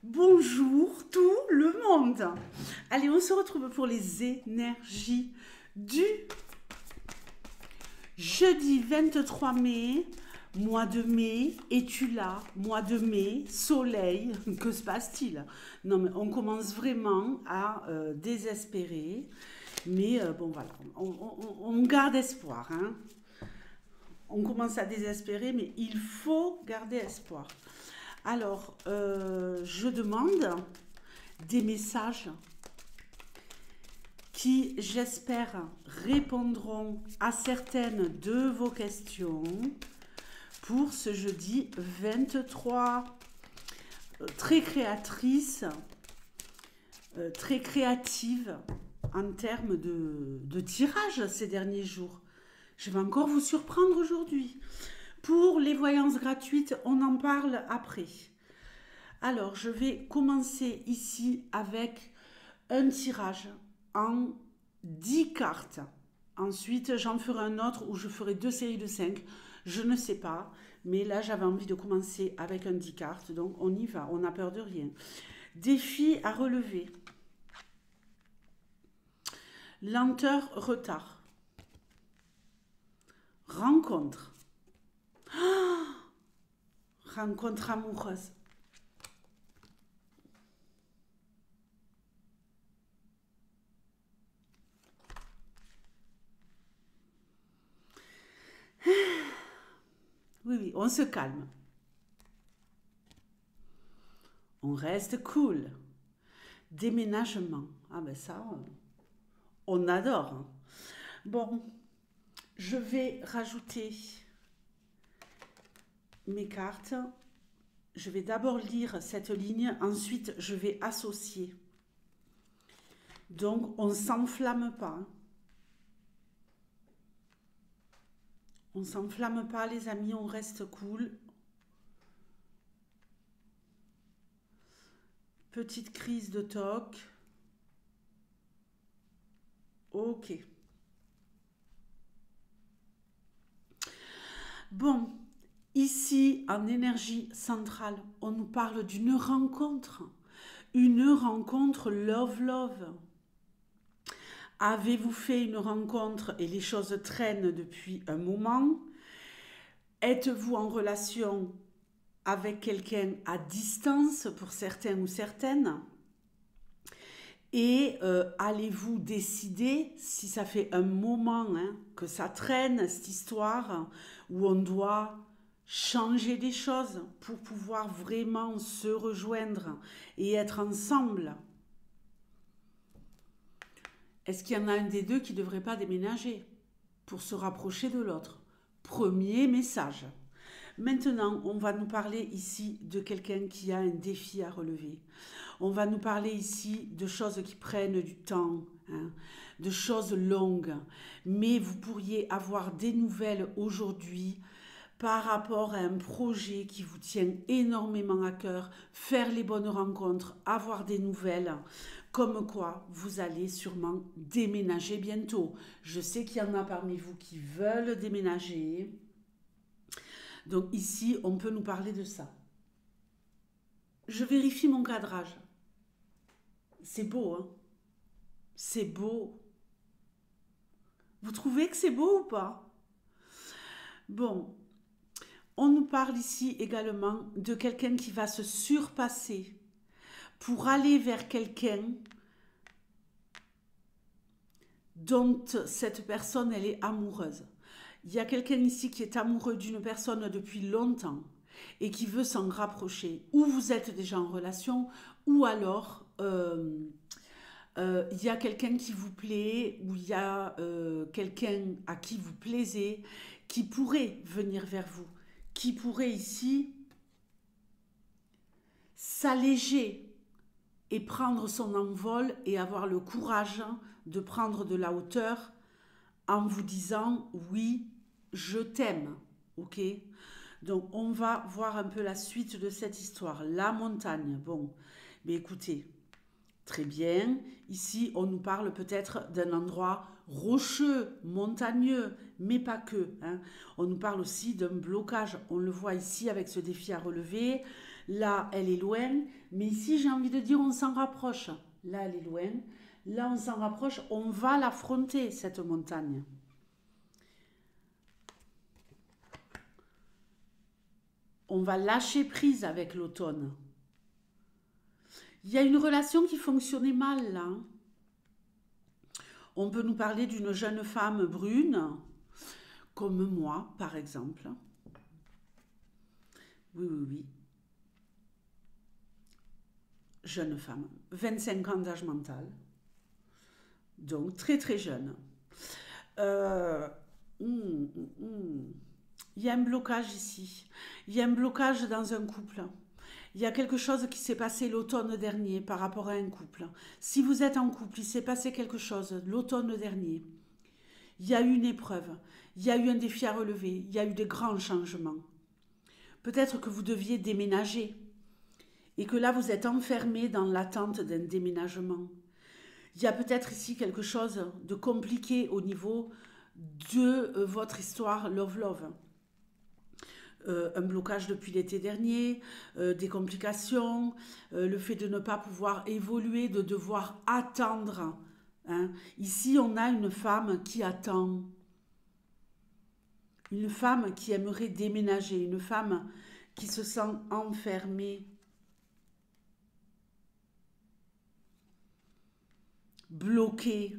Bonjour tout le monde. Allez, on se retrouve pour les énergies du jeudi 23 mai. Mois de mai, es-tu là? Mois de mai, soleil, que se passe-t-il? Non mais on commence vraiment à désespérer. Mais bon voilà, on garde espoir, hein. On commence à désespérer, mais il faut garder espoir. Alors, je demande des messages qui, j'espère, répondront à certaines de vos questions pour ce jeudi 23. Très créatrice, très créative en termes de tirage ces derniers jours. Je vais encore vous surprendre aujourd'hui. Pour les voyances gratuites, on en parle après. Alors, je vais commencer ici avec un tirage en 10 cartes. Ensuite, j'en ferai un autre où je ferai deux séries de 5. Je ne sais pas, mais là, j'avais envie de commencer avec un 10 cartes. Donc, on y va, on n'a peur de rien. Défi à relever. Lenteur, retard. Rencontre. Rencontre amoureuse. Oui, oui, on se calme. On reste cool. Déménagement. Ah ben ça, on adore, hein. Bon, je vais rajouter mes cartes. Je vais d'abord lire cette ligne, ensuite je vais associer. Donc on ne s'enflamme pas. On ne s'enflamme pas les amis, on reste cool. Petite crise de toc. Ok. Bon, ici en énergie centrale, on nous parle d'une rencontre. Une rencontre love-love. Avez-vous fait une rencontre et les choses traînent depuis un moment? Êtes-vous en relation avec quelqu'un à distance pour certains ou certaines? Et allez-vous décider, si ça fait un moment hein, que ça traîne, cette histoire, où on doit changer des choses pour pouvoir vraiment se rejoindre et être ensemble? Est-ce qu'il y en a un des deux qui ne devrait pas déménager pour se rapprocher de l'autre? Premier message. Maintenant, on va nous parler ici de quelqu'un qui a un défi à relever. On va nous parler ici de choses qui prennent du temps, hein, de choses longues. Mais vous pourriez avoir des nouvelles aujourd'hui par rapport à un projet qui vous tient énormément à cœur, faire les bonnes rencontres, avoir des nouvelles, comme quoi vous allez sûrement déménager bientôt. Je sais qu'il y en a parmi vous qui veulent déménager. Donc ici, on peut nous parler de ça. Je vérifie mon cadrage. C'est beau, hein? C'est beau. Vous trouvez que c'est beau ou pas? Bon, on nous parle ici également de quelqu'un qui va se surpasser pour aller vers quelqu'un dont cette personne, elle est amoureuse. Il y a quelqu'un ici qui est amoureux d'une personne depuis longtemps et qui veut s'en rapprocher. Ou vous êtes déjà en relation, ou alors il y a quelqu'un qui vous plaît, ou il y a quelqu'un à qui vous plaisez, qui pourrait venir vers vous, qui pourrait ici s'alléger et prendre son envol et avoir le courage de prendre de la hauteur en vous disant oui, je t'aime, ok? Donc on va voir un peu la suite de cette histoire. La montagne, bon, mais écoutez, très bien. Ici, on nous parle peut-être d'un endroit rocheux, montagneux, mais pas que, hein. On nous parle aussi d'un blocage. On le voit ici avec ce défi à relever. Là, elle est loin. Mais ici, j'ai envie de dire, on s'en rapproche. Là, elle est loin. Là, on s'en rapproche. On va l'affronter, cette montagne. On va lâcher prise avec l'automne. Il y a une relation qui fonctionnait mal, là. On peut nous parler d'une jeune femme brune, comme moi, par exemple. Oui, oui, oui. Jeune femme, 25 ans d'âge mental. Donc, très, très jeune. Euh, hum, hum, hum. Il y a un blocage ici. Il y a un blocage dans un couple. Il y a quelque chose qui s'est passé l'automne dernier par rapport à un couple. Si vous êtes en couple, il s'est passé quelque chose l'automne dernier. Il y a eu une épreuve. Il y a eu un défi à relever. Il y a eu de grands changements. Peut-être que vous deviez déménager et que là, vous êtes enfermé dans l'attente d'un déménagement. Il y a peut-être ici quelque chose de compliqué au niveau de votre histoire love-love. Un blocage depuis l'été dernier, des complications, le fait de ne pas pouvoir évoluer, de devoir attendre. Hein. Ici, on a une femme qui attend. Une femme qui aimerait déménager, une femme qui se sent enfermée, bloquée.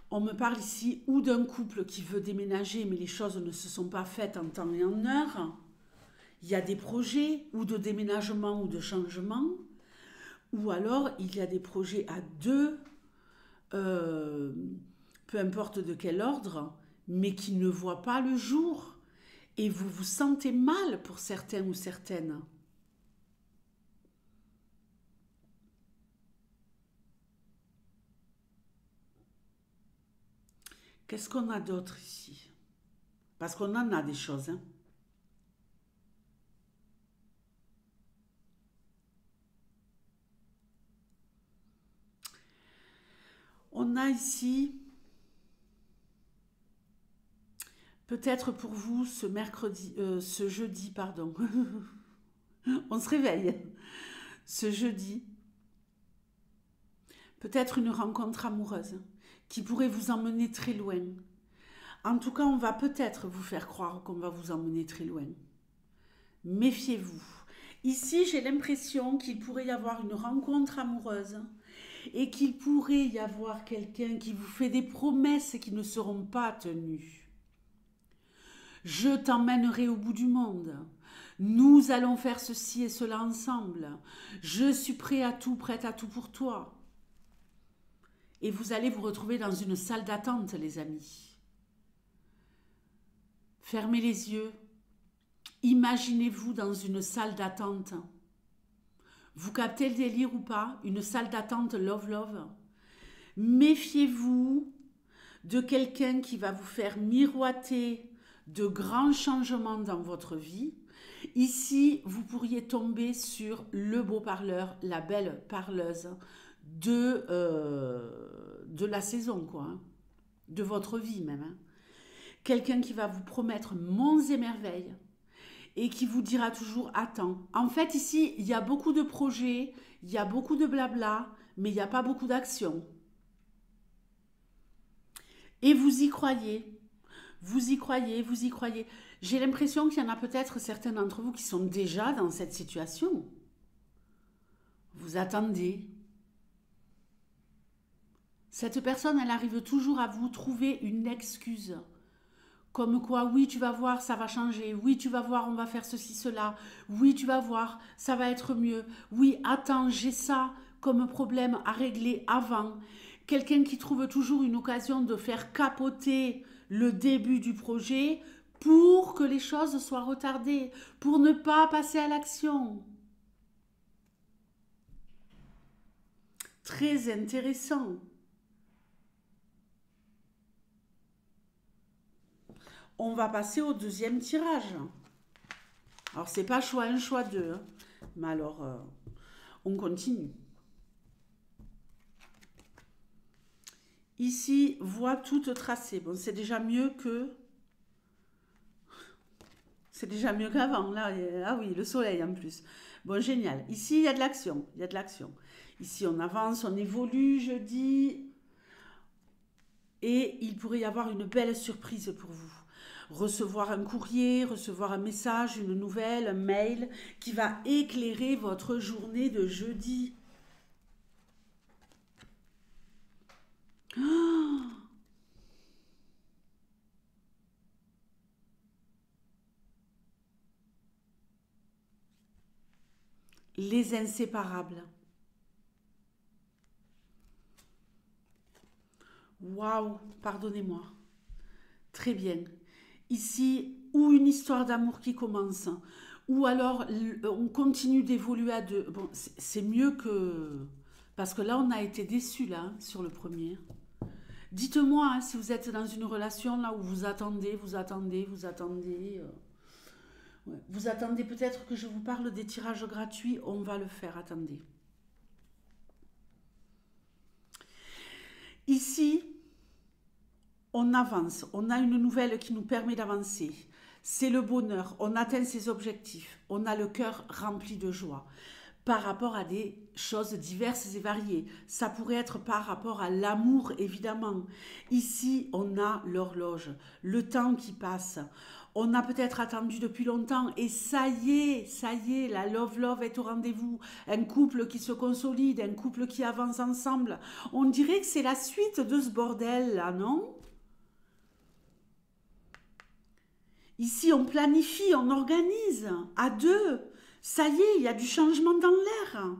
On me parle ici ou d'un couple qui veut déménager, mais les choses ne se sont pas faites en temps et en heure. Il y a des projets ou de déménagement ou de changement, ou alors il y a des projets à deux, euh, peu importe de quel ordre, mais qui ne voient pas le jour. Et vous vous sentez mal pour certains ou certaines. Qu'est-ce qu'on a d'autre ici? Parce qu'on en a des choses. Hein. On a ici, peut-être pour vous, ce jeudi, pardon. On se réveille. Ce jeudi, peut-être une rencontre amoureuse qui pourrait vous emmener très loin. En tout cas, on va peut-être vous faire croire qu'on va vous emmener très loin. Méfiez-vous. Ici, j'ai l'impression qu'il pourrait y avoir une rencontre amoureuse et qu'il pourrait y avoir quelqu'un qui vous fait des promesses qui ne seront pas tenues. Je t'emmènerai au bout du monde. Nous allons faire ceci et cela ensemble. Je suis prêt à tout, prête à tout pour toi. Et vous allez vous retrouver dans une salle d'attente, les amis. Fermez les yeux. Imaginez-vous dans une salle d'attente. Vous captez le délire ou pas? Une salle d'attente love-love. Méfiez-vous de quelqu'un qui va vous faire miroiter de grands changements dans votre vie. Ici, vous pourriez tomber sur le beau parleur, la belle parleuse de la saison, quoi, hein, de votre vie même. Hein. Quelqu'un qui va vous promettre monts et merveilles et qui vous dira toujours attends. En fait, ici, il y a beaucoup de projets, il y a beaucoup de blabla, mais il n'y a pas beaucoup d'action. Et vous y croyez. Vous y croyez, vous y croyez. J'ai l'impression qu'il y en a peut-être certains d'entre vous qui sont déjà dans cette situation. Vous attendez. Cette personne, elle arrive toujours à vous trouver une excuse. Comme quoi, oui, tu vas voir, ça va changer. Oui, tu vas voir, on va faire ceci, cela. Oui, tu vas voir, ça va être mieux. Oui, attends, j'ai ça comme problème à régler avant. Quelqu'un qui trouve toujours une occasion de faire capoter le début du projet pour que les choses soient retardées, pour ne pas passer à l'action. Très intéressant. On va passer au deuxième tirage. Alors, c'est pas choix 1, choix 2. Hein. Mais alors, on continue. Ici, voie toute tracée. Bon, c'est déjà mieux que c'est déjà mieux qu'avant. Là, ah oui, le soleil en plus. Bon, génial. Ici, il y a de l'action. Il y a de l'action. Ici, on avance, on évolue, je dis. Et il pourrait y avoir une belle surprise pour vous. Recevoir un courrier, recevoir un message, une nouvelle, un mail qui va éclairer votre journée de jeudi. Les inséparables. Waouh, pardonnez-moi. Très bien. Ici, ou une histoire d'amour qui commence, ou alors on continue d'évoluer à deux. Bon, c'est mieux que... Parce que là, on a été déçus, là, hein, sur le premier. Dites-moi hein, si vous êtes dans une relation là où vous attendez, vous attendez, vous attendez. Ouais. Vous attendez peut-être que je vous parle des tirages gratuits, on va le faire, attendez. Ici, on avance, on a une nouvelle qui nous permet d'avancer. C'est le bonheur, on atteint ses objectifs, on a le cœur rempli de joie par rapport à des choses diverses et variées. Ça pourrait être par rapport à l'amour, évidemment. Ici, on a l'horloge, le temps qui passe. On a peut-être attendu depuis longtemps et ça y est, la love est au rendez-vous. Un couple qui se consolide, un couple qui avance ensemble. On dirait que c'est la suite de ce bordel-là, non? Ici, on planifie, on organise à deux. Ça y est, il y a du changement dans l'air.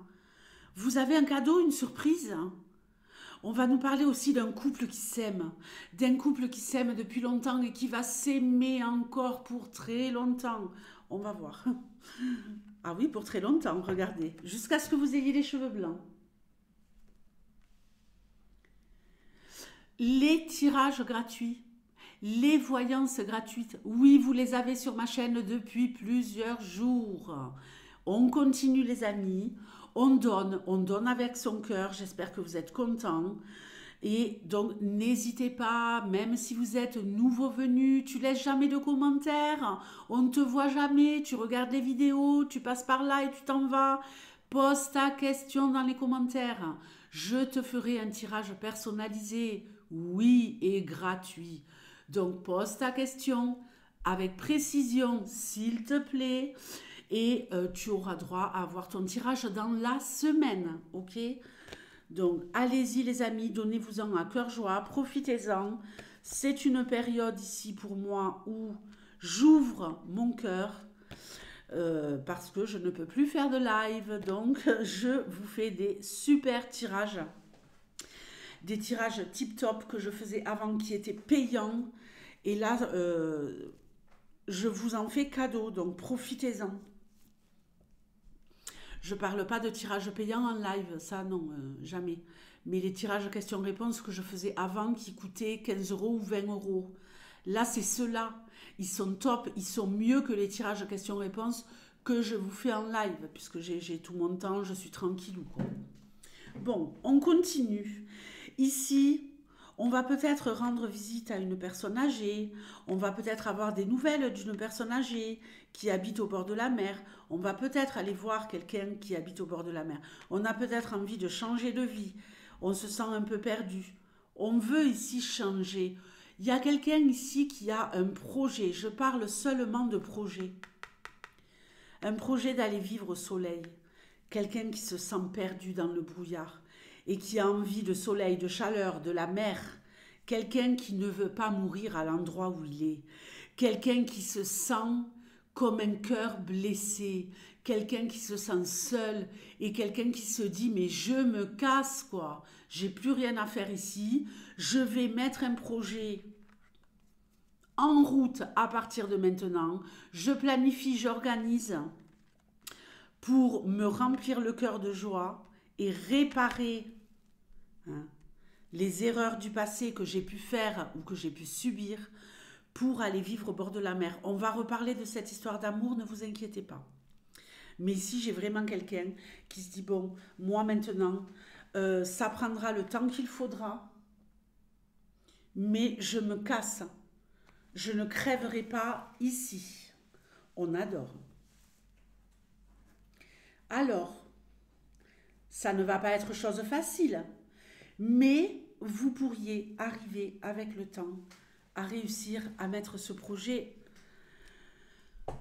Vous avez un cadeau, une surprise. On va nous parler aussi d'un couple qui s'aime depuis longtemps et qui va s'aimer encore pour très longtemps. On va voir. Ah oui, pour très longtemps, regardez. Jusqu'à ce que vous ayez les cheveux blancs. Les tirages gratuits. Les voyances gratuites, oui, vous les avez sur ma chaîne depuis plusieurs jours. On continue les amis, on donne avec son cœur, j'espère que vous êtes contents. Et donc n'hésitez pas, même si vous êtes nouveau venu, tu laisses jamais de commentaires, on ne te voit jamais, tu regardes les vidéos, tu passes par là et tu t'en vas. Pose ta question dans les commentaires. Je te ferai un tirage personnalisé, oui, et gratuit. Donc, pose ta question avec précision, s'il te plaît, et tu auras droit à avoir ton tirage dans la semaine, ok? Donc, allez-y les amis, donnez-vous-en à cœur joie, profitez-en. C'est une période ici pour moi où j'ouvre mon cœur parce que je ne peux plus faire de live, donc je vous fais des super tirages. Des tirages tip-top que je faisais avant qui étaient payants. Et là, je vous en fais cadeau, donc profitez-en. Je ne parle pas de tirage payant en live, ça non, jamais. Mais les tirages questions-réponses que je faisais avant qui coûtaient 15 euros ou 20 euros. Là, c'est ceux-là. Ils sont top, ils sont mieux que les tirages questions-réponses que je vous fais en live, puisque j'ai tout mon temps, je suis tranquillou, quoi. Bon, on continue. Ici, on va peut-être rendre visite à une personne âgée, on va peut-être avoir des nouvelles d'une personne âgée qui habite au bord de la mer, on va peut-être aller voir quelqu'un qui habite au bord de la mer, on a peut-être envie de changer de vie, on se sent un peu perdu, on veut ici changer. Il y a quelqu'un ici qui a un projet, je parle seulement de projet, un projet d'aller vivre au soleil, quelqu'un qui se sent perdu dans le brouillard et qui a envie de soleil, de chaleur, de la mer, quelqu'un qui ne veut pas mourir à l'endroit où il est, quelqu'un qui se sent comme un cœur blessé, quelqu'un qui se sent seul et quelqu'un qui se dit mais je me casse quoi, j'ai plus rien à faire ici, je vais mettre un projet en route à partir de maintenant, je planifie, j'organise pour me remplir le cœur de joie et réparer les erreurs du passé que j'ai pu faire ou que j'ai pu subir pour aller vivre au bord de la mer. On va reparler de cette histoire d'amour, ne vous inquiétez pas. Mais ici, j'ai vraiment quelqu'un qui se dit, bon, moi maintenant, ça prendra le temps qu'il faudra, mais je me casse. Je ne crèverai pas ici. On adore. Alors, ça ne va pas être chose facile, mais vous pourriez arriver avec le temps à réussir à mettre ce projet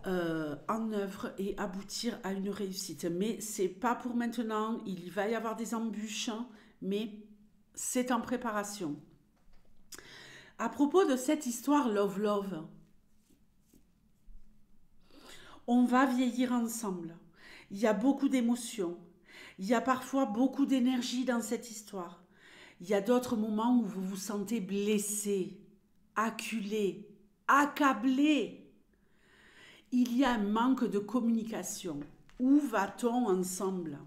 en œuvre et aboutir à une réussite. Mais c'est pas pour maintenant, il va y avoir des embûches, mais c'est en préparation. À propos de cette histoire Love Love, on va vieillir ensemble. Il y a beaucoup d'émotions. Il y a parfois beaucoup d'énergie dans cette histoire. Il y a d'autres moments où vous vous sentez blessé, acculé, accablé. Il y a un manque de communication. Où va-t-on ensemble?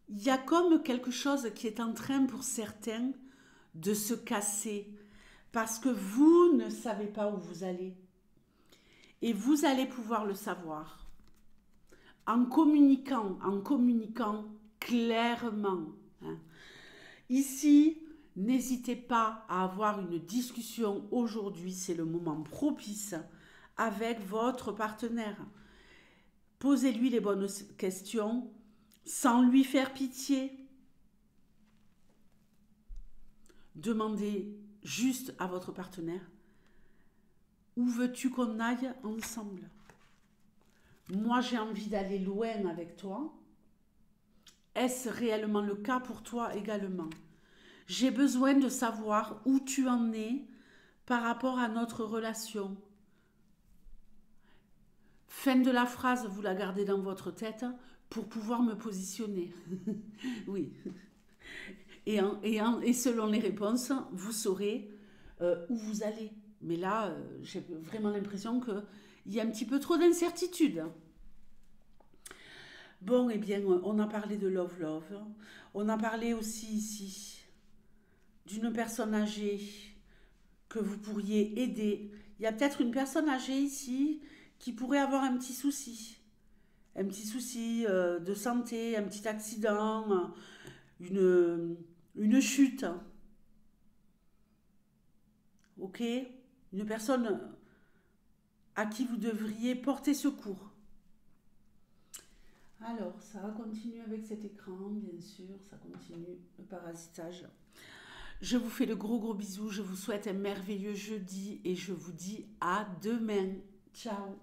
Il y a comme quelque chose qui est en train pour certains de se casser parce que vous ne savez pas où vous allez. Et vous allez pouvoir le savoir en communiquant clairement. Hein. Ici, n'hésitez pas à avoir une discussion aujourd'hui, c'est le moment propice avec votre partenaire. Posez-lui les bonnes questions sans lui faire pitié. Demandez juste à votre partenaire: où veux-tu qu'on aille ensemble? Moi, j'ai envie d'aller loin avec toi. Est-ce réellement le cas pour toi également? J'ai besoin de savoir où tu en es par rapport à notre relation. Fin de la phrase, vous la gardez dans votre tête pour pouvoir me positionner. Oui. Et selon les réponses, vous saurez où vous allez. Mais là, j'ai vraiment l'impression qu'il y a un petit peu trop d'incertitude. Bon, eh bien, on a parlé de Love Love. On a parlé aussi ici d'une personne âgée que vous pourriez aider. Il y a peut-être une personne âgée ici qui pourrait avoir un petit souci. Un petit souci de santé, un petit accident, une chute. Ok? Une personne à qui vous devriez porter secours. Alors, ça va continuer avec cet écran, bien sûr, ça continue le parasitage. Je vous fais de gros bisous, je vous souhaite un merveilleux jeudi et je vous dis à demain. Ciao!